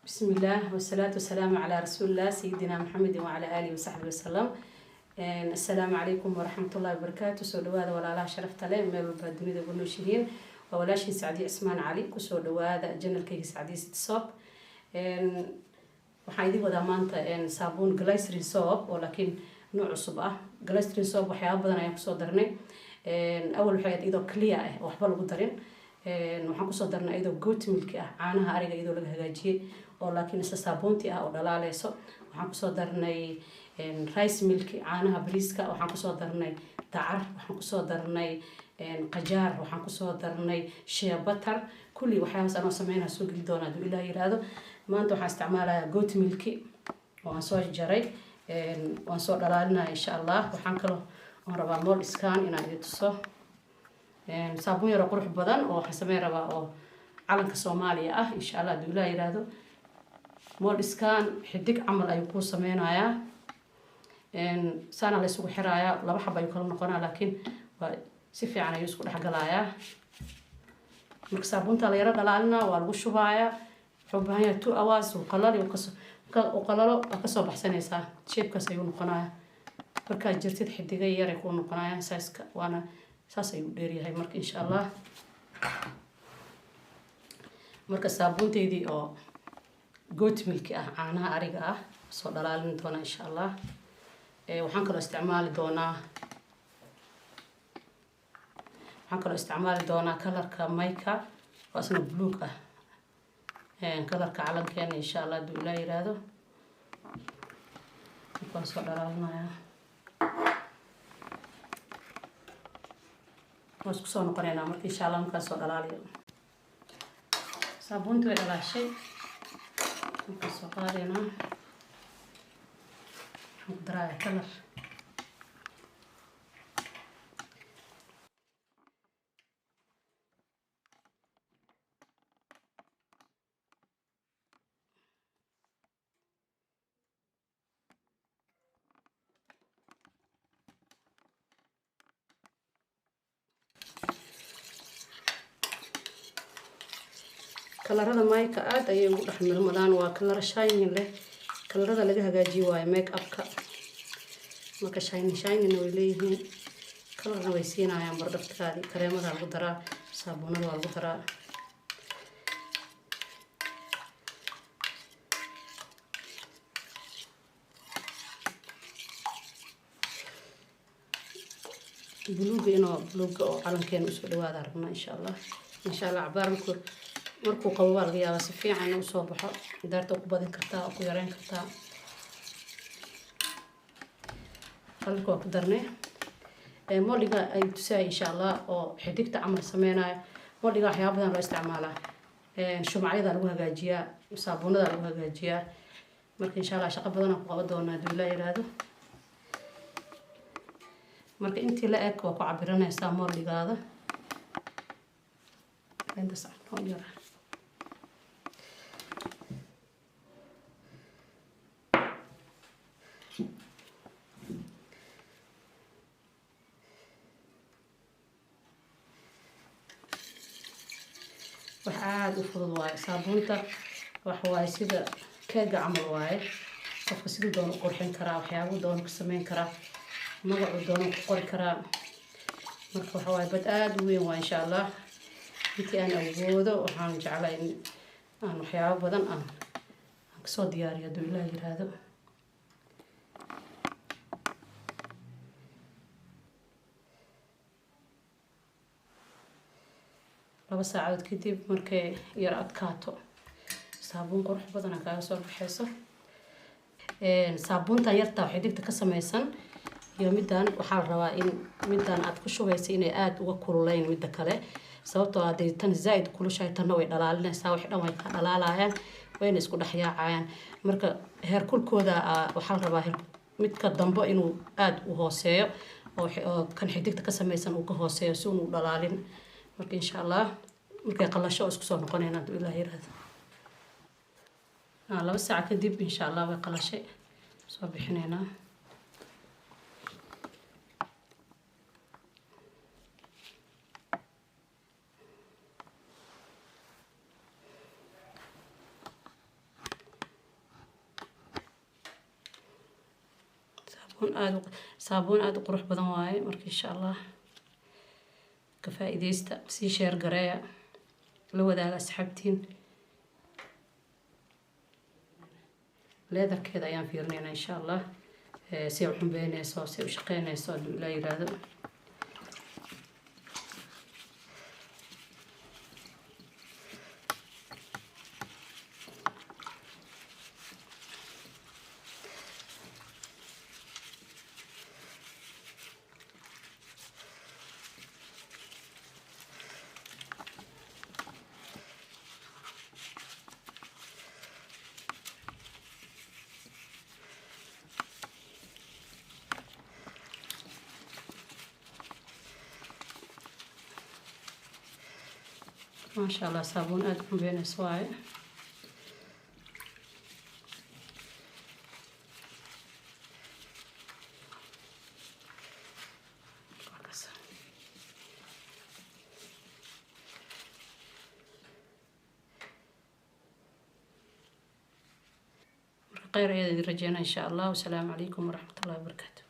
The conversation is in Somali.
بسم الله والصلاة والسلام على رسول الله سيدنا محمد وعلى آله وصحبه وسلم. السلام عليكم ورحمة الله وبركاته. سو دواada walaalaha sharafta leh meel walba dunida ku nooshihiin waa walaashii Sacdiye Ismaan Cali ku soo dhawaada channelkayga Sacdiye Soap. waxaan idin wadaa maanta saabuun glycerin soap oo laakiin nooc cusub ah. glycerin soap waxyaabo badan ayaan ku soo darnay. awal waxay ahayd iyadoo clear ah waxba lagu darin. waxaan ku soo darnay iyadoo goat milk ah caanaha ariga iyadoo laga hagaajiyay oo laakiin isa saabuunti ah oo dhalaaleyso. waxaan ku soo darnay rice milk caanaha bariiska. waxaan ku soo darnay dacar. waxaan ku soo darnay qajaar. waxaan ku soo darnay shea butter. kulli waxyaabahaas aan sameynaa soo geli doonaa hadduu Ilaahay yiraahdo. maanta waxaan isticmaalayaa goat milk oo aan soo jaray waan soo dhalaalinayaa insha Allah. waxaan kaloo aan rabaa mol scan inaan idin tuso saabuun yar oo qurux badan oo waxaan sameyn rabaa oo calanka Soomaaliya ah insha Allah hadduu Ilaahay yiraahdo. mol scan xidig camal ayuu ku sameynayaa saana la isugu xirayaa laba xab ayuu kala noqonaa laakiin waa si fiican ayuu isku dhex galayaa. marka saabuunta la yara dhalaalinaa waa lagu shubayaa wuxuu u baahan yahay 2 hours oo qalal oo qalalo ka soo baxsanaysaa shape-kaas ayuu noqonayaa. marka jirtid xidiga yar ay ku noqonayaan size-ka waana saas ayuu dheer yahay marka insha Allah. marka saabuunteedii oo goat milk ah caanaha ariga ah soo dhalaalin doona insha Allah. waxaan kaloo isticmaali doonaa kalarka mayka oo asna buluug ah kalarka calankeena insha Allah hadduu Ilaahay yiraahdo. waxaan soo dhalaalinayaa waan isku soo noqonaynaa marka insha Allah markaan soo dhalaaliyo. saabuuntu way dhalaashay waxaan soo qaadaynaa waxaan ku darayaa kalar kalarada mayka aad ayay ugu dhex milmadaan waa kalar shiny leh kalarada laga hagaajiyo waaye make up-ka marka shiny way leeyihiin kalarna way siinayaan bardhaftaadii kareemada lagu daraa saabuunada waa lagu daraa. buluuga oo calankeena usoo dhawaada rabnaa insha Allah. cabaar markuu qabo waa laga yaabaa si fiican u soo baxo daarta ku badin kartaa oo ku yareyn kartaa. halka waa ku darnay moliga ay tusay insha Allah oo xidigta camal sameynayo. moliga waxyaabo badan loo isticmaalaa shumacyada lagu hagaajiyaa saabuunada lagu hagaajiyaa marka insha Allah shaqo badan ku qaban doonaa hadduu Ilaahay yiraahdo. marka intii la eg waa ku cabiranaysaa moligaada inta sax oo yar wax aad u fudud waaye saabuunta wax waaye sida keega camal waaye qofka sidoo doon u qurxin karaa waxyaabo doon ku sameyn karaa magacu doon ku qori karaa marka wax waaye bad aad u weyn waa insha Allah. intii aan awoodo waxaan jeclahay in aan waxyaabo badan aan ka soo diyaariyo hadduu Ilaahay yiraahdo. laba saacadood kadib markay yar adkaato saabuun qurux badan kaaga soo baxayso. saabuuntan yarta waxay dhigta ka samaysan iyo midaan waxaa la rabaa in midaan aad ku shubayso inay aad uga kululeyn midda kale sababtoo ah hadday tan zaid kulushahay tanna way dhalaalinaysaa wax dhan way ka dhalaalayaan wayna isku dhex yaacayaan. marka heer kulkooda waxaa la rabaa midka dambe inuu aad u hooseeyo oo kan xidigta ka samaysan uu ka hooseeyo si uu dhalaalin. marka insha Allah markay qalasho isku soo noqonayna hadduu Ilaahay yiraahdo. 2 saac kadib insha Allah way qalashay soo bixinaynaa. saabuun aad u qurux badan waaye. Marka insha allah ka faa'iideysta, sii sheer gareeya, la wadaaga asxaabtiin. leedarkeeda ayaan fiirinaynaa insha allah si u xumbeynayso, si u shaqeynayso hadduu ilaa yiraahdo. ما شاء الله صابون أدكم بين أسواعي. خير يا رجعنا إن شاء الله، والسلام عليكم ورحمة الله وبركاته.